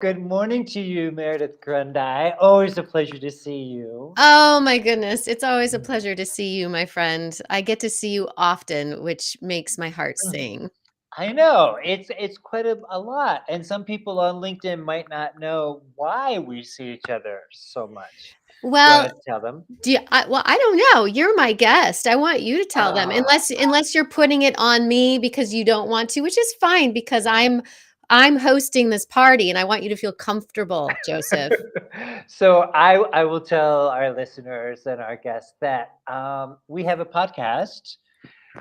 Good morning to you, Meredith Grundei. Always a pleasure to see you. Oh my goodness. It's always a pleasure to see you, my friend. I get to see you often, which makes my heart sing. I know it's quite a lot, and some people on LinkedIn might not know why we see each other so much. Do you Well, want to tell them? I don't know. You're my guest. I want you to tell them. Ah, Unless you're putting it on me because you don't want to, which is fine because I'm hosting this party and I want you to feel comfortable, Joseph. so I will tell our listeners and our guests that we have a podcast.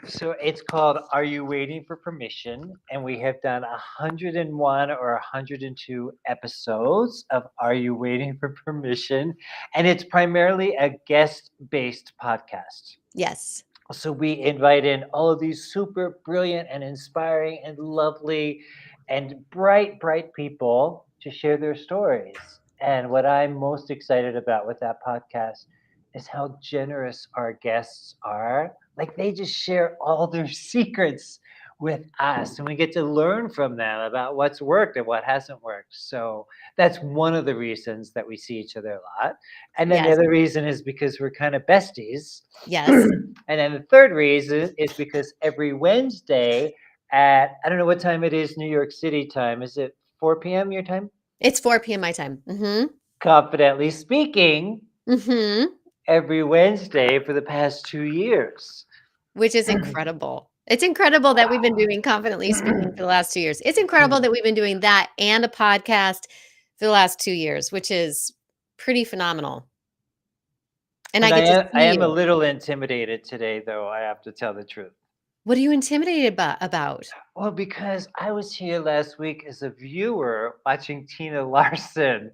So it's called Are You Waiting for Permission? And we have done 101 or 102 episodes of Are You Waiting for Permission? And it's primarily a guest based podcast. Yes. So we invite in all of these super brilliant and inspiring and lovely and bright people to share their stories. And what I'm most excited about with that podcast is how generous our guests are. Like they just share all their secrets with us, and we get to learn from them about what's worked and what hasn't worked. So that's one of the reasons that we see each other a lot. And then the Yes. other reason is because we're kind of besties. Yes. And then the third reason is because every Wednesday at, I don't know what time it is, New York City time. Is it 4 p.m. your time? It's 4 p.m. my time. Confidently speaking, Mm-hmm. every Wednesday for the past 2 years. Which is incredible. It's incredible that we've been doing Confidently Speaking for the last 2 years. It's incredible that we've been doing that and a podcast for the last 2 years, which is pretty phenomenal. And I And get to I see am a you. little intimidated today, though, I have to tell the truth. What are you intimidated about? Well, because I was here last week as a viewer watching Tina Larson,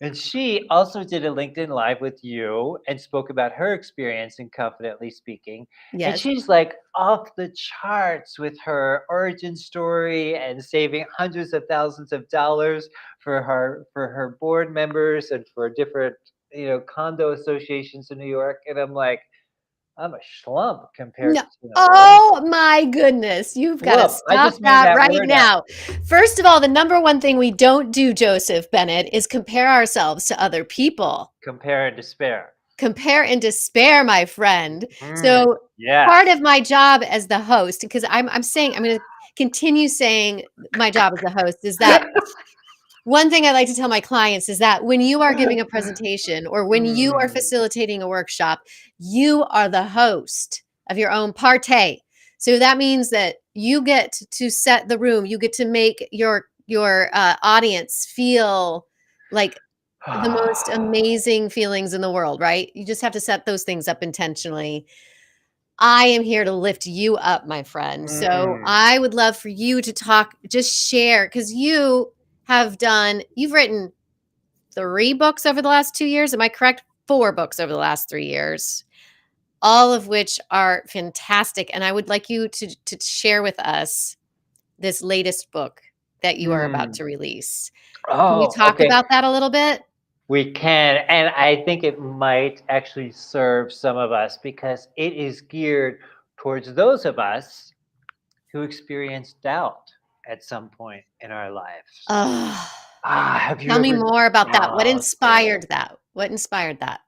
and she also did a LinkedIn Live with you and spoke about her experience in Confidently Speaking. And Yes. she's like off the charts with her origin story and saving hundreds of thousands of dollars for her board members and for different condo associations in New York. And I'm like, I'm a schlump compared No. to Tina Larson. Oh my goodness. You've got to Whoop! I stop just made that that right word up. now. First of all, the number one thing we don't do, Joseph Bennett, is compare ourselves to other people. Compare and despair. Compare and despair, my friend. Mm, So part yes. of my job as the host, because I'm saying I'm going to continue saying my job as the host is that one thing I like to tell my clients is that when you are giving a presentation or when you are Mm. facilitating a workshop, you are the host of your own party. So that means that you get to set the room. You get to make your audience feel like the most amazing feelings in the world, right? You just have to set those things up intentionally. I am here to lift you up, my friend. So Mm. I would love for you to talk, just share, because you've written 3 books over the last 2 years. Am I correct? 4 books over the last 3 years, all of which are fantastic. And I would like you to share with us this latest book that you are about Mm. to release. Can you Oh, talk okay. about that a little bit? We can. And I think it might actually serve some of us because it is geared towards those of us who experience doubt at some point in our lives. Oh, Have you tell me ever? more about that. What Okay. inspired that? What inspired that?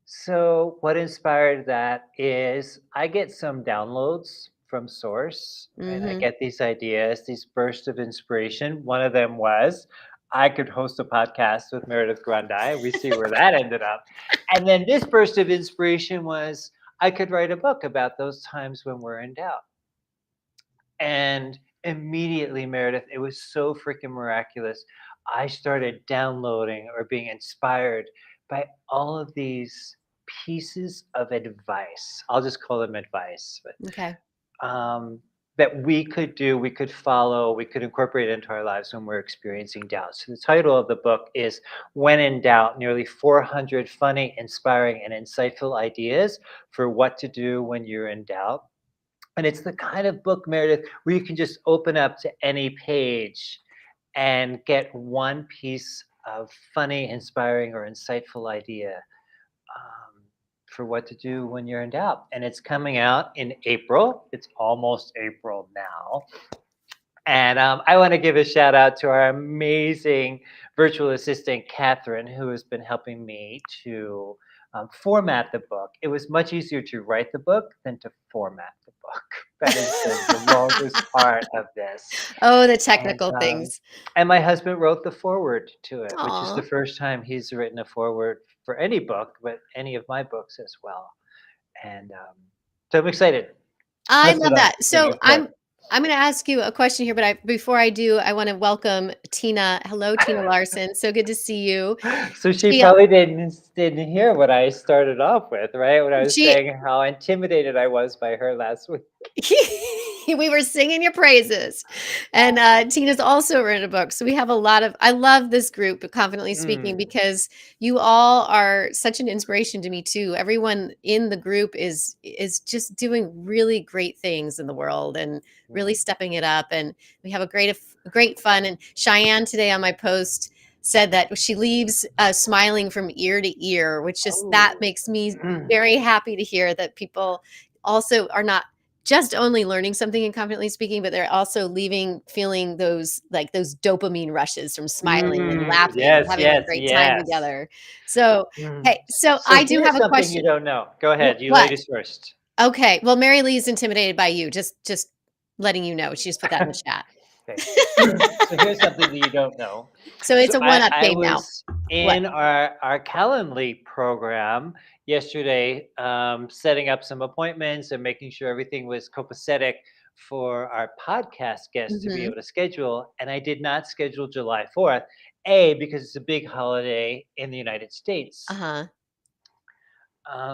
So, what inspired that is I get some downloads from Source and I Mhm. get these ideas, these bursts of inspiration. One of them was I could host a podcast with Meredith Grundei. We see where that ended up. And then this burst of inspiration was I could write a book about those times when we're in doubt. And immediately, Meredith, it was so freaking miraculous. I started downloading or being inspired by all of these pieces of advice. I'll just call them advice, Okay. but that we could do, we could follow, we could incorporate into our lives when we're experiencing doubt. So the title of the book is When in Doubt, nearly 400 funny, inspiring, and insightful ideas for what to do when you're in doubt. And it's the kind of book, Meredith, where you can just open up to any page and get one piece of funny, inspiring, or insightful idea for what to do when you're in doubt. And it's coming out in April. It's almost April now. And I want to give a shout out to our amazing virtual assistant, Catherine, who has been helping me to format the book. It was much easier to write the book than to format the book. That has been the longest part of this. Oh, the And, technical um, things. and my husband wrote the foreword to it, which is Aw. the first time he's written a foreword for any book, but any of my books as well. And so I'm excited. I That's what love I'm that. So bringing forth. I'm going to ask you a question here, but before I do, I want to welcome Tina. Hello, Tina Larson. So good to see you. So she She probably didn't hear what I started off with, right? When I was she saying how intimidated I was by her last week. we were singing your praises. And Tina's also written a book. So we have a lot of, I love this group, Confidently Speaking, Mm, because you all are such an inspiration to me too. Everyone in the group is just doing really great things in the world and really mm. stepping it up. And we have a great fun. And Cheyenne today on my post said that she leaves smiling from ear to ear, which just that Oh. makes me very happy to hear that people also are not just only learning something and confidently speaking, but they're also leaving feeling those like those dopamine rushes from smiling and laughing and Yes, having a yes, great time yes. together. So, Mm. hey, so So I do have here's a something you question. don't know. Go ahead, you What? ladies first. Okay. Well, Mary Lee's intimidated by you. Just letting you know. She just put that in the chat. Okay. So here's something that you don't know. So So it's a one-up I game now. was What? in our Calendly program yesterday, setting up some appointments and making sure everything was copacetic for our podcast guests to be Mhm. able to schedule. And I did not schedule July 4th, A, because it's a big holiday in the United States. Uh-huh.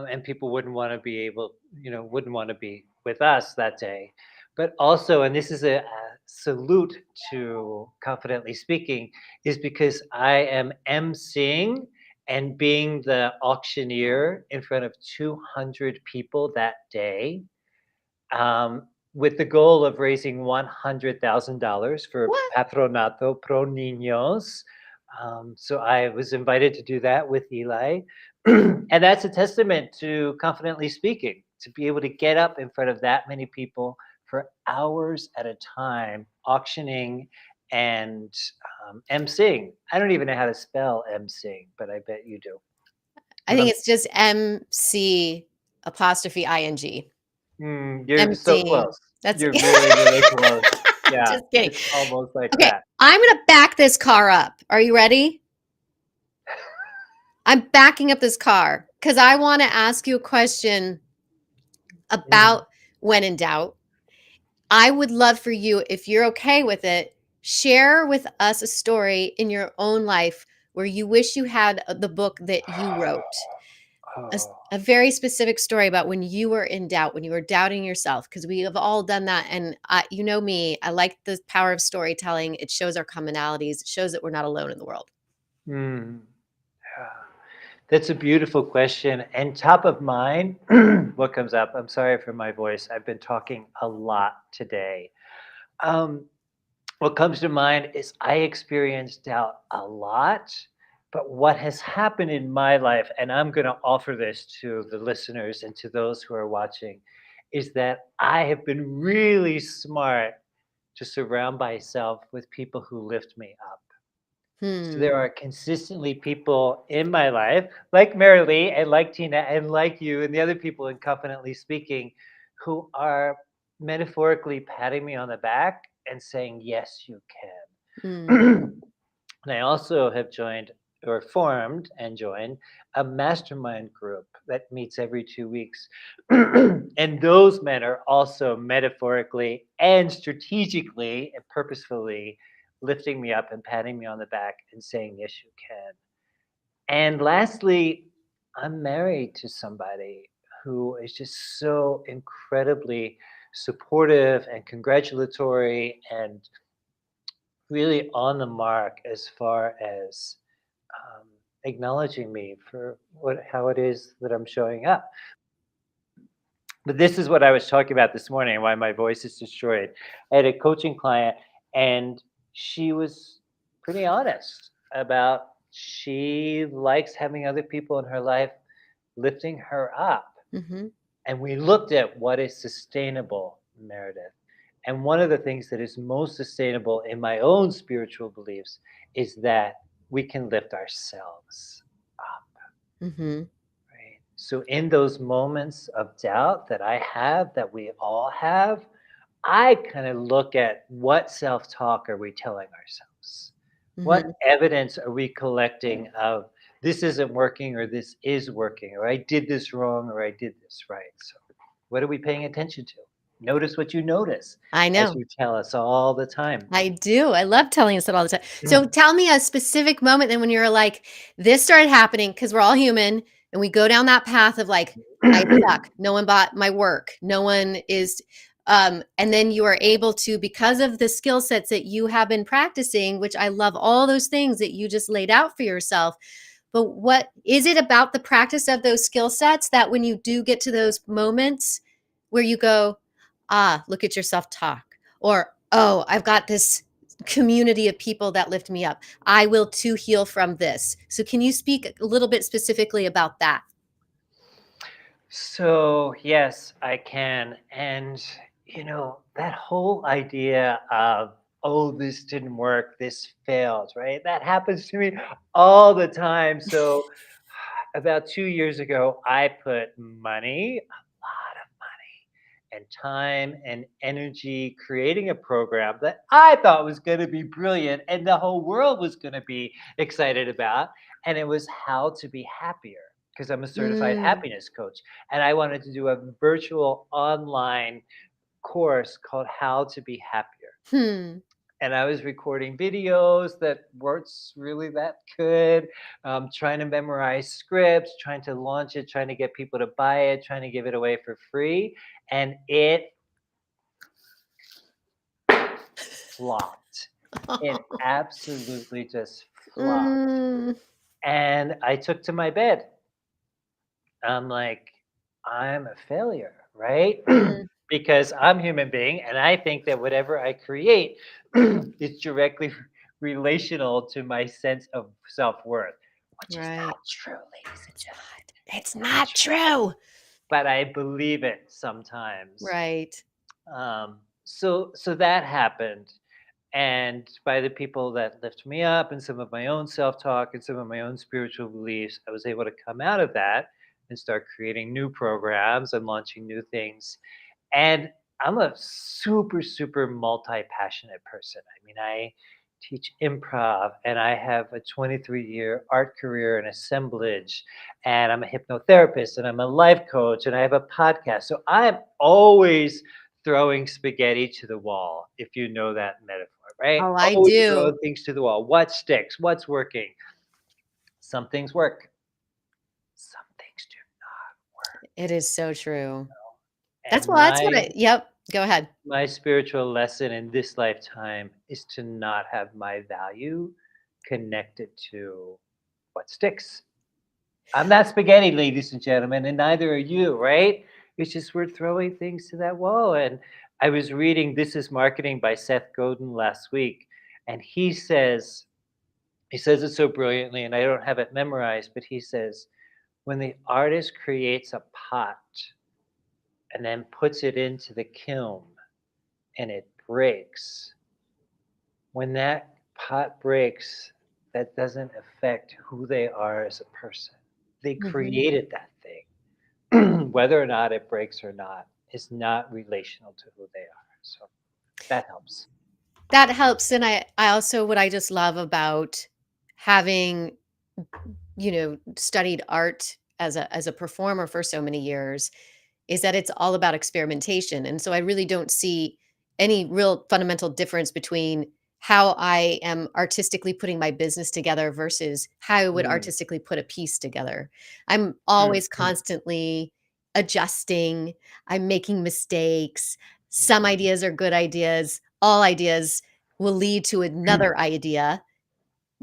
And people wouldn't want to be able, wouldn't want to be with us that day. But also, and this is a salute to Confidently Speaking, is because I am emceeing and being the auctioneer in front of 200 people that day, with the goal of raising $100,000 for What? Patronato Pro Niños. So I was invited to do that with Eli. And that's a testament to Confidently Speaking, to be able to get up in front of that many people for hours at a time, auctioning and emceeing. I don't even know how to spell emceeing, but I bet you do. I think it's just MC apostrophe ing. You're so Emceeing. close. That's You're really, really close. Yeah, just kidding. it's almost like Okay, that. I'm gonna back this car up. Are you ready? I'm backing up this car because I want to ask you a question Mm. about when in doubt. I would love for you, if you're okay with it, share with us a story in your own life where you wish you had the book that you wrote. Oh. A very specific story about when you were in doubt, when you were doubting yourself, because we have all done that. And you know me, I like the power of storytelling. It shows our commonalities, it shows that we're not alone in the world. Mm. Yeah. That's a beautiful question. And top of mind, what comes up? I'm sorry for my voice. I've been talking a lot today. Um, what comes to mind is I experienced doubt a lot, but what has happened in my life, and I'm going to offer this to the listeners and to those who are watching, is that I have been really smart to surround myself with people who lift me up. So there Hmm. are consistently people in my life, like Mary Lee and like Tina and like you and the other people in Confidently Speaking, who are metaphorically patting me on the back and saying, yes, you Hmm. can. And I also have joined or formed and joined a mastermind group that meets every 2 weeks. And those men are also metaphorically and strategically and purposefully lifting me up and patting me on the back and saying, yes, you can. And lastly, I'm married to somebody who is just so incredibly supportive and congratulatory and really on the mark as far as acknowledging me for how it is that I'm showing up. But this is what I was talking about this morning and why my voice is destroyed. I had a coaching client and she was pretty honest about she likes having other people in her life lifting her up. Hmm. And we looked at what is sustainable, Meredith. And one of the things that is most sustainable in my own spiritual beliefs is that we can lift ourselves up, Mhm. right? So, in those moments of doubt that I have, that we all have, I kind of look at what self talk are we telling ourselves? Mhm. What evidence are we collecting of this isn't working or this is working or I did this wrong or I did this right? So, what are we paying attention to? Notice what you notice, I as know. you tell us all the time. I do. I love telling us that all the time. So tell me a specific moment then when you're like, this started happening because we're all human and we go down that path of like, I suck. No one bought my work. No one is and then you are able to, because of the skill sets that you have been practicing, which I love all those things that you just laid out for yourself. But what is it about the practice of those skill sets that when you do get to those moments where you go, ah, look at yourself talk, or oh, I've got this community of people that lift me up. I will too heal from this. So can you speak a little bit specifically about that? So, yes, I can. And, that whole idea of, oh, this didn't work, this failed, right? That happens to me all the time. So, about 2 years ago, I put money, a lot of money, and time and energy creating a program that I thought was going to be brilliant and the whole world was going to be excited about. And it was how to be happier because I'm a certified Mm, happiness coach. And I wanted to do a virtual online course called How to Be Happier. hmm. And I was recording videos that weren't really that good, trying to memorize scripts, trying to launch it, trying to get people to buy it, trying to give it away for free. And it flopped. It absolutely just flopped. Mm, And I took to my bed. I'm like, I'm a failure, right? mm, Because I'm a human being and I think that whatever I create is directly relational to my sense of self-worth, which is not right. true, ladies and It's gentlemen. not. It's Not not true. true. But I believe it sometimes. Right. So that happened. And by the people that lift me up and some of my own self-talk and some of my own spiritual beliefs, I was able to come out of that and start creating new programs and launching new things. And I'm a super, super multi-passionate person. I mean, I teach improv and I have a 23-year art career in assemblage and I'm a hypnotherapist and I'm a life coach and I have a podcast. So I'm always throwing spaghetti to the wall, if you know that metaphor, right? Oh, I Always do. throwing things to the wall. What sticks? What's working? Some things work. Some things do not work. It is so true. And That's what I, yep. Go ahead. my spiritual lesson in this lifetime is to not have my value connected to what sticks. I'm not spaghetti, ladies and gentlemen, and neither are you, right? It's just we're throwing things to that wall. And I was reading This is Marketing by Seth Godin last week, and he says it so brilliantly, and I don't have it memorized, but he says, when the artist creates a pot and then puts it into the kiln and it breaks, when that pot breaks, that doesn't affect who they are as a person. They Mhm. created that thing. Whether or not it breaks or not is not relational to who they are. So that helps. That helps, and I also what I just love about having, studied art as a performer for so many years is that it's all about experimentation, and so I really don't see any real fundamental difference between how I am artistically putting my business together versus how I would Mm, artistically put a piece together. I'm mm, always mm, constantly adjusting, I'm making mistakes. Some mhm. ideas are good ideas, all ideas will lead to another idea.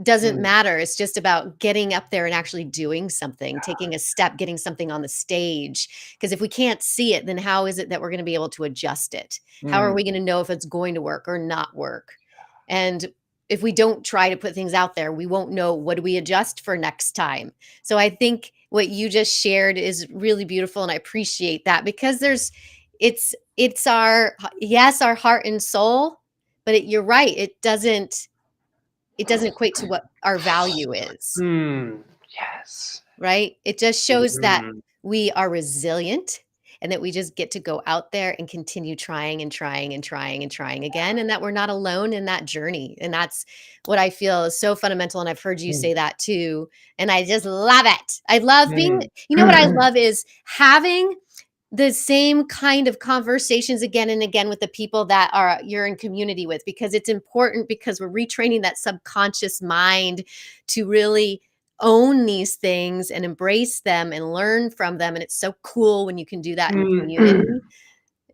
Doesn't Mm. matter, it's just about getting up there and actually doing something, taking a step, getting something on the stage. Because if we can't see it, then how is it that we're gonna be able to adjust it? How are Mm. we gonna know if it's going to work or not work? And if we don't try to put things out there, we won't know what do we adjust for next time. So I think what you just shared is really beautiful, and I appreciate that because it's our yes, our heart and soul, but you're right. It doesn't equate to what our value is, Yes. right? It just shows that Mhm. we are resilient and that we just get to go out there and continue trying and trying and trying and trying again, and that we're not alone in that journey. And that's what I feel is so fundamental. And I've heard you Mm, say that too. And I just love it. I love being, mm. you know what I love is having the same kind of conversations again and again with the people that are you're in community with, because it's important, because we're retraining that subconscious mind to really own these things and embrace them and learn from them, and it's so cool when you can do that in community. Mm.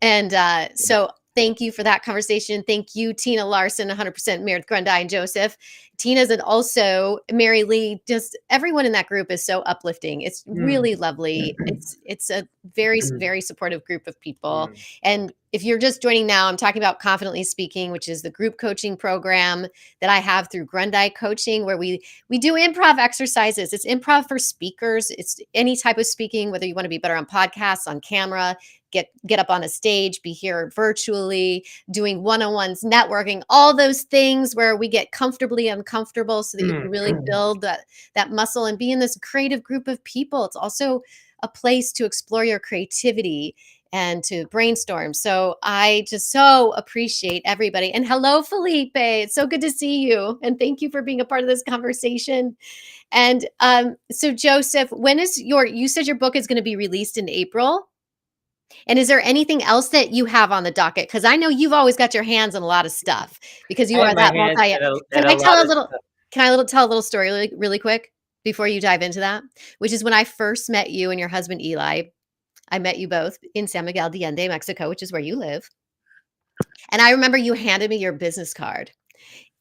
And so thank you for that conversation. Thank you, Tina Larson, 100% Meredith Grundei and Joseph. Tina's and also Mary Lee. Just everyone in that group is so uplifting. It's Mm. really lovely. It's a very supportive group of people. Mm. And if you're just joining now, I'm talking about Confidently Speaking, which is the group coaching program that I have through Grundei Coaching, where we do improv exercises. It's improv for speakers. It's any type of speaking, whether you want to be better on podcasts, on camera, get up on a stage, be here virtually, doing one-on-ones, networking, all those things where we get comfortably uncomfortable so that you can really Mm. build that muscle and be in this creative group of people. It's also a place to explore your creativity and to brainstorm. So I just so appreciate everybody. And hello, Felipe. It's so good to see you. And thank you for being a part of this conversation. And so Joseph, when is you said your book is going to be released in April? And is there anything else that you have on the docket? Because I know you've always got your hands on a lot of stuff because I you have are my that hands multi. in Can a I lot tell a of little? stuff. Tell a little story really quick before you dive into that? Which is when I first met you and your husband Eli. I met you both in San Miguel de Allende, Mexico, which is where you live. And I remember you handed me your business card.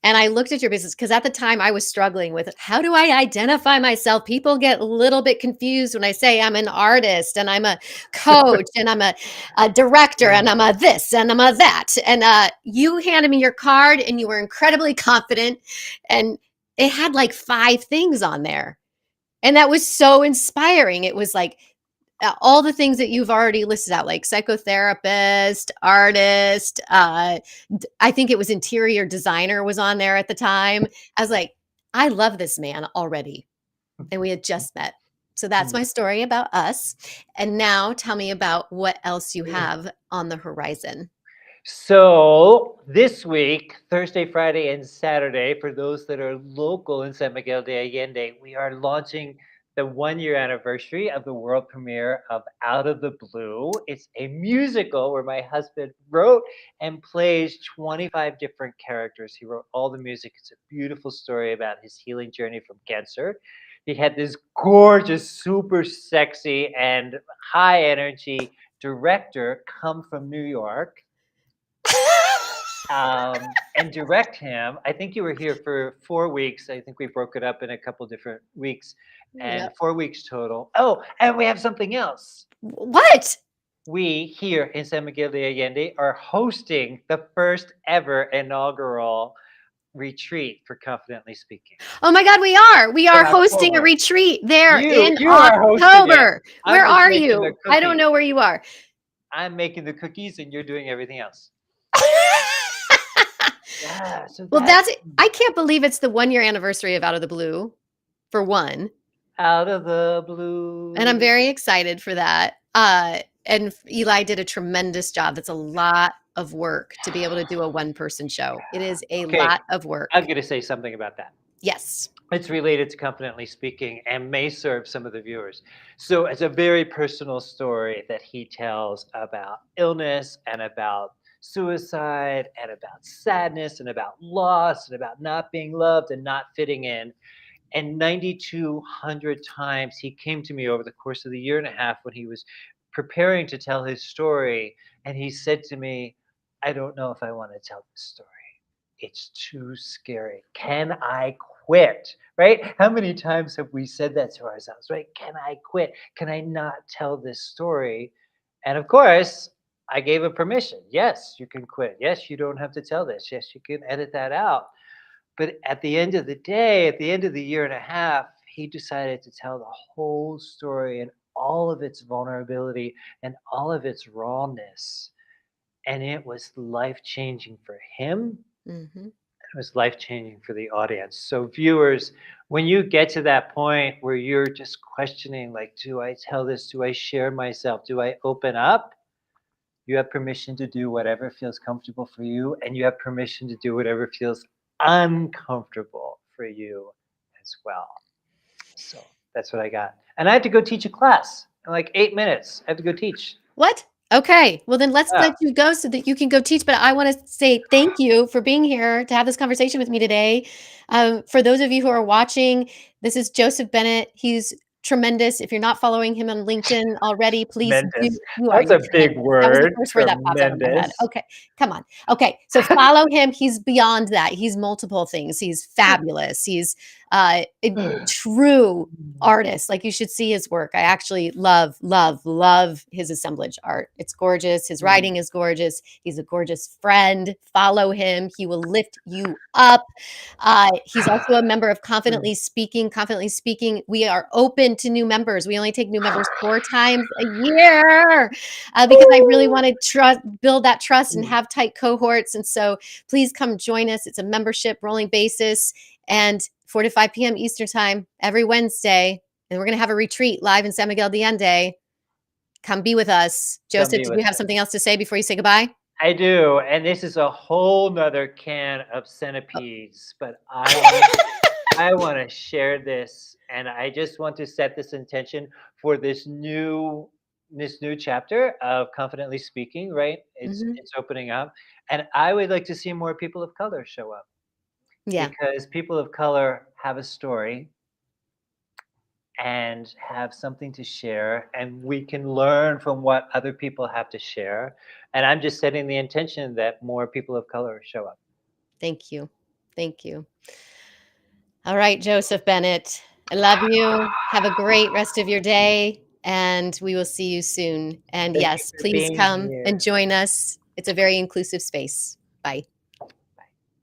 And I looked at your business because at the time I was struggling with how do I identify myself? People get a little bit confused when I say I'm an artist and I'm a coach and I'm a director and I'm a this and I'm a that. And you handed me your card and you were incredibly confident. And it had like 5 things on there. And that was so inspiring. It was like all the things that you've already listed out, like psychotherapist, artist, I think it was interior designer was on there at the time. I was like, I love this man already. And we had just met. So that's my story about us. And now tell me about what else you have on the horizon. So this week, Thursday, Friday, and Saturday, for those that are local in San Miguel de Allende, we are launching the 1 year anniversary of the world premiere of Out of the Blue. It's a musical where my husband wrote and plays 25 different characters. He wrote all the music. It's a beautiful story about his healing journey from cancer. He had this gorgeous, super sexy, and high energy director come from New York and direct him. I think you were here for 4 weeks. I think we broke it up in a couple different weeks, and Yep. 4 weeks total. Oh, and we have something else. What? We here in San Miguel de Allende are hosting the first ever inaugural retreat for Confidently Speaking Oh my God, we are. We in are hosting a October. retreat there You in you are hosting it. October. I'm Where just are making the you? I don't cookies. know where you are. I'm making the cookies and you're doing everything else. Yeah, so Well, that's I can't believe it's the 1 year anniversary of Out of the Blue, for one, Out of the and I'm Blue. very excited for that. And Eli did a tremendous job. That's a lot of work to be able to do a one-person show. It is a Okay, lot of I'm work. gonna say something about that. Yes. It's related to Confidently Speaking and may serve some of the viewers. So it's a very personal story that he tells about illness and about suicide and about sadness and about loss and about not being loved and not fitting in. And 9,200 times he came to me over the course of the year and a half when he was preparing to tell his story. And he said to me, I don't know if I want to tell this story. It's too scary. Can I quit? Right? How many times have we said that to ourselves, right? Can I quit? Can I not tell this story? And of course, I gave a permission. Yes, you can quit. Yes, you don't have to tell this. Yes, you can edit that out. But at the end of the day, at the end of the year and a half, he decided to tell the whole story in all of its vulnerability and all of its rawness. And it was life changing for him. Mhm. It was life changing for the audience. So, viewers, when you get to that point where you're just questioning, like, do I tell this? Do I share myself? Do I open up? You have permission to do whatever feels comfortable for you, and you have permission to do whatever feels uncomfortable for you as well. So that's what I got. And I had to go teach a class in like 8 minutes. I have to go teach. What? Okay. Well, then let's Yeah. let you go so that you can go teach. But I want to say thank you for being here to have this conversation with me today. For those of you who are watching, this is Joseph Bennett. He's tremendous. If you're not following him on LinkedIn already, please do. Tremendous. You are. That's You're a big tremendous. That was the word. first word that popped out of my head. Tremendous. Okay. Come on. Okay. So follow him. He's beyond that. He's multiple things. He's fabulous. He's a true artist. Like, you should see his work. I actually love his assemblage art. It's gorgeous. His writing is gorgeous. He's a gorgeous friend. Follow him. He will lift you up. He's also a member of Confidently Speaking. Confidently Speaking, we are open to new members. We only take new members 4 times a year because I really want to build that trust and have tight cohorts. And so please come join us. It's a membership rolling basis, and 4 to 5 p.m. Eastern time every Wednesday. And we're going to have a retreat live in San Miguel de Allende. Come be with us. Joseph, did you have something else to say before you say goodbye? I do. And this is a whole nother can of centipedes, but I want to share this, and I just want to set this intention for this new chapter of Confidently Speaking, right? It's opening up, and I would like to see more people of color show up, Yeah. because people of color have a story and have something to share, and we can learn from what other people have to share. And I'm just setting the intention that more people of color show up. Thank you. Thank you. All right, Joseph Bennett. I love you. Have a great rest of your day, and we will see you soon. And Thank you yes, for please being come and here. join us. It's a very inclusive space. Bye.